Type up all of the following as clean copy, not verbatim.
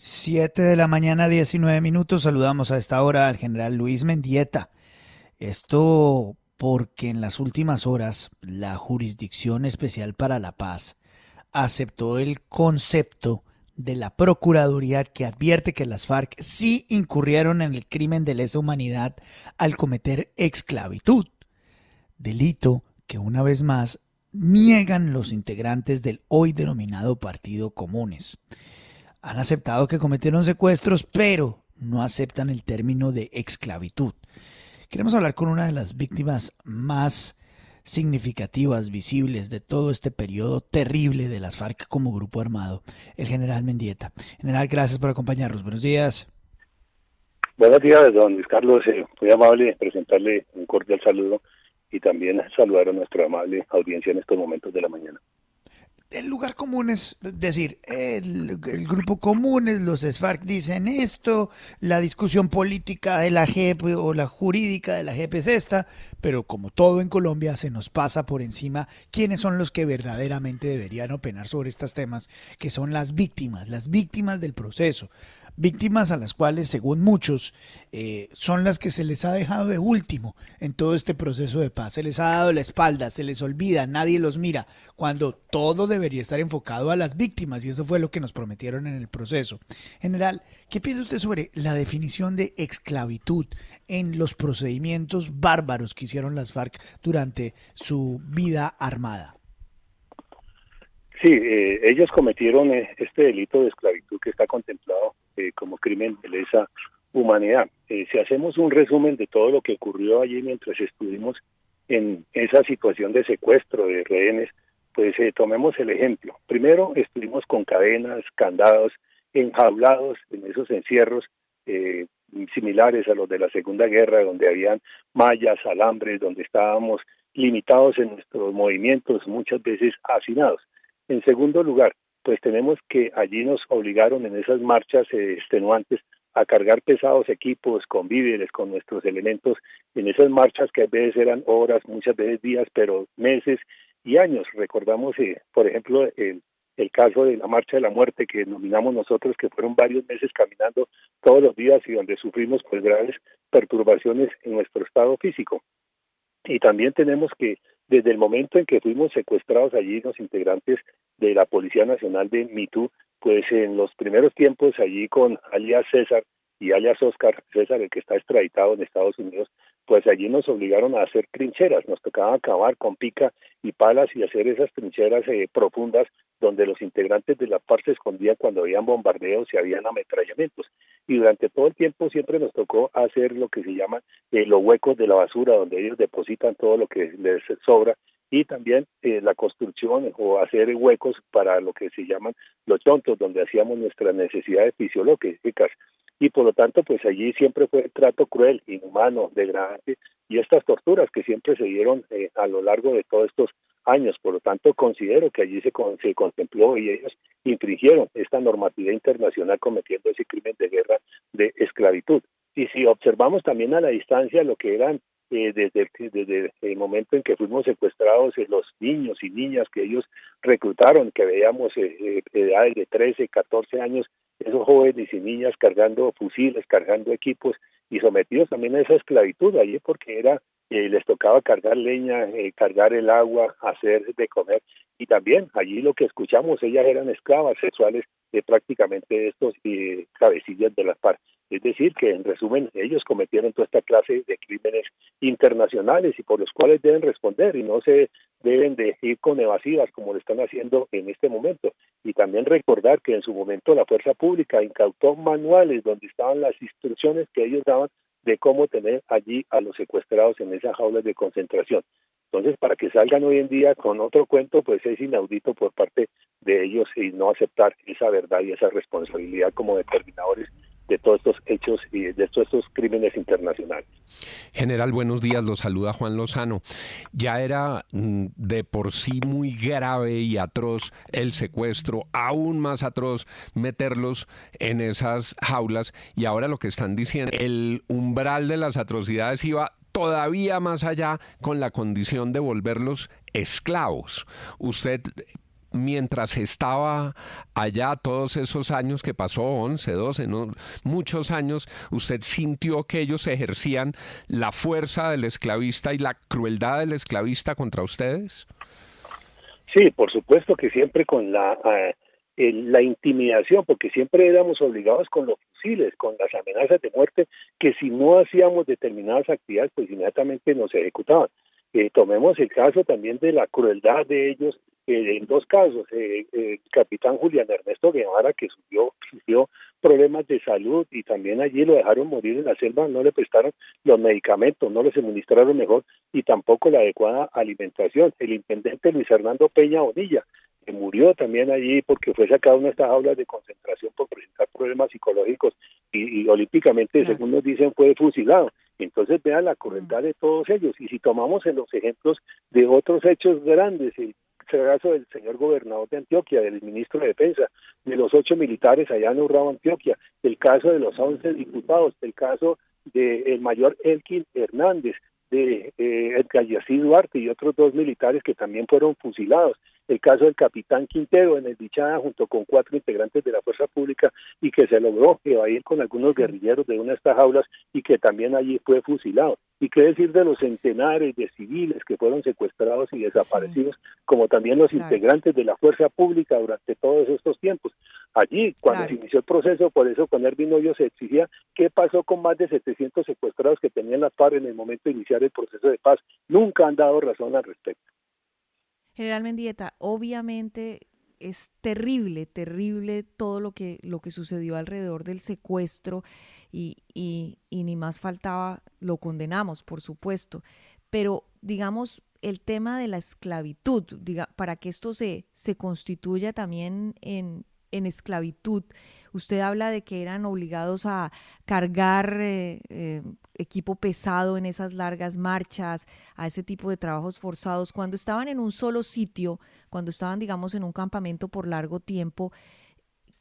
7 de la mañana, 19 minutos. Saludamos a esta hora al general Luis Mendieta. Esto porque en las últimas horas la Jurisdicción Especial para la Paz aceptó el concepto de la Procuraduría que advierte que las FARC sí incurrieron en el crimen de lesa humanidad al cometer esclavitud, delito que una vez más niegan los integrantes del hoy denominado Partido Comunes. Han aceptado que cometieron secuestros, pero no aceptan el término de esclavitud. Queremos hablar con una de las víctimas más significativas, visibles de todo este periodo terrible de las FARC como grupo armado, el general Mendieta. General, gracias por acompañarnos. Buenos días. Buenos días, don Luis Carlos. Muy amable presentarle un cordial saludo y también saludar a nuestra amable audiencia en estos momentos de la mañana. El lugar común es decir, el grupo comunes, los FARC dicen esto, la discusión política de la JEP o la jurídica de la JEP es esta, pero como todo en Colombia se nos pasa por encima quiénes son los que verdaderamente deberían opinar sobre estos temas, que son las víctimas del proceso, víctimas a las cuales, según muchos, son las que se les ha dejado de último en todo este proceso de paz. Se les ha dado la espalda, se les olvida, nadie los mira, cuando todo debería estar enfocado a las víctimas, y eso fue lo que nos prometieron en el proceso. General, ¿qué piensa usted sobre la definición de esclavitud en los procedimientos bárbaros que hicieron las FARC durante su vida armada? Sí, ellos cometieron este delito de esclavitud que está contemplado como crimen de lesa humanidad. Si hacemos un resumen de todo lo que ocurrió allí mientras estuvimos en esa situación de secuestro de rehenes, pues tomemos el ejemplo. Primero estuvimos con cadenas, candados, enjaulados en esos encierros similares a los de la Segunda Guerra, donde habían mallas, alambres, donde estábamos limitados en nuestros movimientos, muchas veces hacinados. En segundo lugar, pues tenemos que allí nos obligaron en esas marchas extenuantes a cargar pesados equipos con víveres, con nuestros elementos, en esas marchas que a veces eran horas, muchas veces días, pero meses y años. Recordamos, por ejemplo, el caso de la Marcha de la Muerte que nominamos nosotros, que fueron varios meses caminando todos los días y donde sufrimos pues graves perturbaciones en nuestro estado físico. Y también tenemos que, desde el momento en que fuimos secuestrados allí, los integrantes de la Policía Nacional de Mitú, pues en los primeros tiempos allí con alias César y alias Oscar, César el que está extraditado en Estados Unidos, pues allí nos obligaron a hacer trincheras, nos tocaba acabar con pica y palas y hacer esas trincheras profundas donde los integrantes de la FARC se escondían cuando habían bombardeos y habían ametrallamientos. Y durante todo el tiempo siempre nos tocó hacer lo que se llaman los huecos de la basura, donde ellos depositan todo lo que les sobra, y también la construcción o hacer huecos para lo que se llaman los chontos, donde hacíamos nuestras necesidades fisiológicas. Y por lo tanto, pues allí siempre fue el trato cruel, inhumano, degradante, y estas torturas que siempre se dieron a lo largo de todos estos años. Por lo tanto, considero que allí se contempló y ellos infringieron esta normatividad internacional cometiendo ese crimen de guerra de esclavitud. Y si observamos también a la distancia lo que eran desde el momento en que fuimos secuestrados, los niños y niñas que ellos reclutaron, que veíamos edades de 13, 14 años, esos jóvenes y niñas cargando fusiles, cargando equipos y sometidos también a esa esclavitud allí porque les tocaba cargar leña, cargar el agua, hacer de comer, y también allí lo que escuchamos, ellas eran esclavas sexuales de prácticamente estos cabecillas de las FARC. Es decir, que en resumen ellos cometieron toda esta clase de crímenes internacionales y por los cuales deben responder y no se deben de ir con evasivas como lo están haciendo en este momento. Y también recordar que en su momento la fuerza pública incautó manuales donde estaban las instrucciones que ellos daban de cómo tener allí a los secuestrados en esas jaulas de concentración. Entonces, para que salgan hoy en día con otro cuento, pues es inaudito por parte de ellos y no aceptar esa verdad y esa responsabilidad como determinadores de todos estos hechos y de todos estos crímenes internacionales. General, buenos días, lo saluda Juan Lozano. Ya era de por sí muy grave y atroz el secuestro, aún más atroz meterlos en esas jaulas, y ahora lo que están diciendo, el umbral de las atrocidades iba todavía más allá con la condición de volverlos esclavos. Usted mientras estaba allá, todos esos años que pasó, 11, 12, ¿no? Muchos años, usted sintió que ellos ejercían la fuerza del esclavista y la crueldad del esclavista contra ustedes? Sí, por supuesto que siempre con la intimidación, porque siempre éramos obligados con los fusiles, con las amenazas de muerte, que si no hacíamos determinadas actividades, pues inmediatamente nos ejecutaban. Tomemos el caso también de la crueldad de ellos, en dos casos, el capitán Julián Ernesto Guevara, que sufrió problemas de salud y también allí lo dejaron morir en la selva, no le prestaron los medicamentos, no les suministraron mejor y tampoco la adecuada alimentación. El intendente Luis Hernando Peña Bonilla, que murió también allí porque fue sacado de estas aulas de concentración por presentar problemas psicológicos y olímpicamente, Claro. según nos dicen, fue fusilado. Entonces vean la crueldad de todos ellos. Y si tomamos en los ejemplos de otros hechos grandes, el caso del señor gobernador de Antioquia, del ministro de Defensa, de los 8 militares allá en Urrao, Antioquia, el caso de los 11 diputados, el caso del mayor Elkin Hernández, de Edgar Yací Duarte y otros 2 militares que también fueron fusilados, el caso del capitán Quintero en el Bichada junto con 4 integrantes de la fuerza pública y que se logró evadir con algunos guerrilleros de una de estas jaulas y que también allí fue fusilado. Y qué decir de los centenares de civiles que fueron secuestrados y desaparecidos, como también los integrantes de la fuerza pública durante todos estos tiempos. Allí, cuando se inició el proceso, por eso con Ervin Hoyos se exigía qué pasó con más de 700 secuestrados que tenían las FARC en el momento de iniciar el proceso de paz. Nunca han dado razón al respecto. General Mendieta, obviamente es terrible, terrible todo lo que sucedió alrededor del secuestro y ni más faltaba, lo condenamos, por supuesto, pero digamos el tema de la esclavitud, para que esto se constituya también en esclavitud. Usted habla de que eran obligados a cargar equipo pesado en esas largas marchas, a ese tipo de trabajos forzados. Cuando estaban en un solo sitio, cuando estaban, digamos, en un campamento por largo tiempo,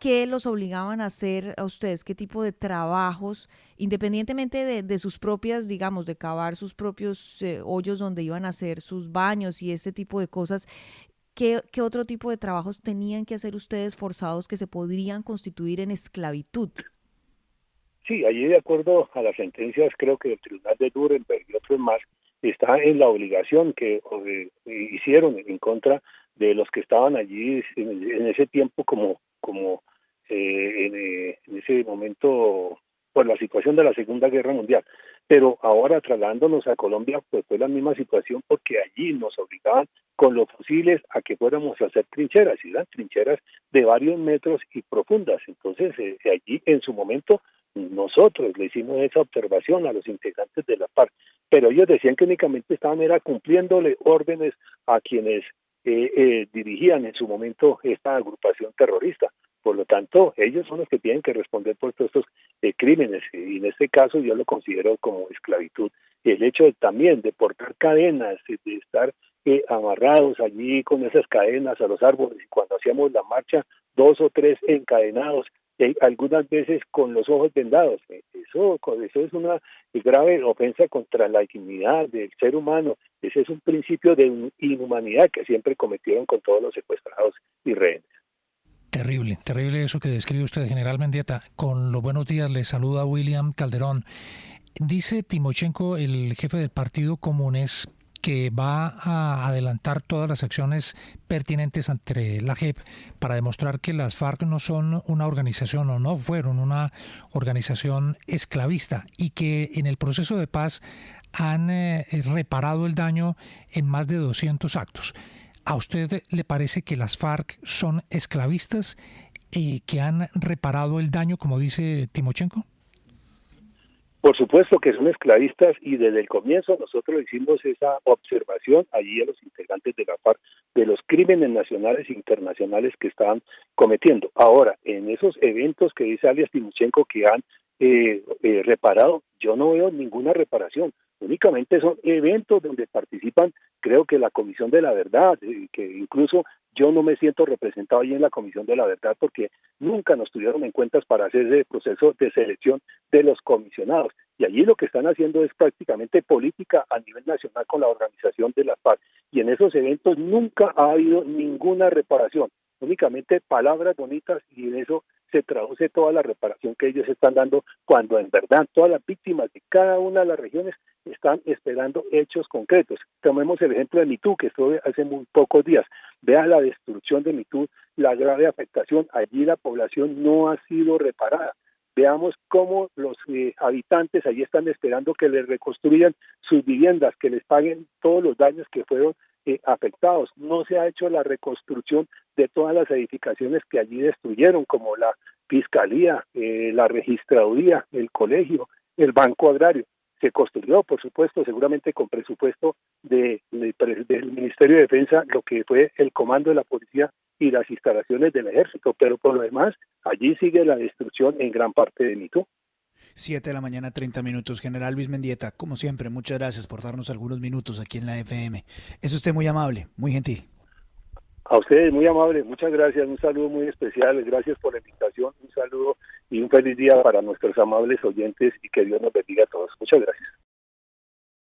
¿qué los obligaban a hacer a ustedes? ¿Qué tipo de trabajos, independientemente de sus propias, digamos, de cavar sus propios hoyos donde iban a hacer sus baños y ese tipo de cosas? ¿Qué otro tipo de trabajos tenían que hacer ustedes forzados que se podrían constituir en esclavitud? Sí, allí de acuerdo a las sentencias, creo que el Tribunal de Nuremberg y otros más, está en la obligación que hicieron en contra de los que estaban allí en ese tiempo en ese momento por la situación de la Segunda Guerra Mundial. Pero ahora trasladándonos a Colombia, pues fue la misma situación porque allí nos obligaban con los fusiles a que fuéramos a hacer trincheras, y eran trincheras de varios metros y profundas. Entonces, allí en su momento nosotros le hicimos esa observación a los integrantes de la FARC, pero ellos decían que únicamente estaban cumpliéndole órdenes a quienes dirigían en su momento esta agrupación terrorista. Por lo tanto, ellos son los que tienen que responder por todos estos crímenes, y en este caso yo lo considero como esclavitud. El hecho también de portar cadenas, de estar amarrados allí con esas cadenas a los árboles, y cuando hacíamos la marcha, 2 o 3 encadenados, algunas veces con los ojos vendados. Eso es una grave ofensa contra la dignidad del ser humano. Ese es un principio de inhumanidad que siempre cometieron con todos los secuestrados y rehenes. Terrible, terrible eso que describe usted, General Mendieta. Con los buenos días le saluda William Calderón. Dice Timochenko, el jefe del Partido Comunes, que va a adelantar todas las acciones pertinentes ante la JEP para demostrar que las FARC no son una organización o no fueron una organización esclavista y que en el proceso de paz han reparado el daño en más de 200 actos. ¿A usted le parece que las FARC son esclavistas y que han reparado el daño, como dice Timochenko? Por supuesto que son esclavistas, y desde el comienzo nosotros hicimos esa observación allí a los integrantes de la FARC de los crímenes nacionales e internacionales que estaban cometiendo. Ahora, en esos eventos que dice alias Timochenko que han reparado. Yo no veo ninguna reparación, únicamente son eventos donde participan, creo que la Comisión de la Verdad, que incluso yo no me siento representado ahí en la Comisión de la Verdad porque nunca nos tuvieron en cuenta para hacer ese proceso de selección de los comisionados. Y allí lo que están haciendo es prácticamente política a nivel nacional con la organización de las FARC. Y en esos eventos nunca ha habido ninguna reparación, únicamente palabras bonitas, y en eso se traduce toda la reparación que ellos están dando, cuando en verdad todas las víctimas de cada una de las regiones están esperando hechos concretos. Tomemos el ejemplo de Mitú, que estuve hace muy pocos días. Vea la destrucción de Mitú, la grave afectación. Allí la población no ha sido reparada. Veamos cómo los habitantes allí están esperando que les reconstruyan sus viviendas, que les paguen todos los daños que fueron afectados. No se ha hecho la reconstrucción de todas las edificaciones que allí destruyeron, como la fiscalía, la registraduría, el colegio, el banco agrario. Se construyó, por supuesto, seguramente con presupuesto del Ministerio de Defensa, lo que fue el comando de la policía y las instalaciones del ejército, pero por lo demás, allí sigue la destrucción en gran parte de Mitú. 7 de la mañana, 30 minutos. General Luis Mendieta, como siempre, muchas gracias por darnos algunos minutos aquí en la FM. Es usted muy amable, muy gentil. A ustedes, muy amable, muchas gracias, un saludo muy especial, gracias por la invitación, un saludo y un feliz día para nuestros amables oyentes y que Dios nos bendiga a todos. Muchas gracias.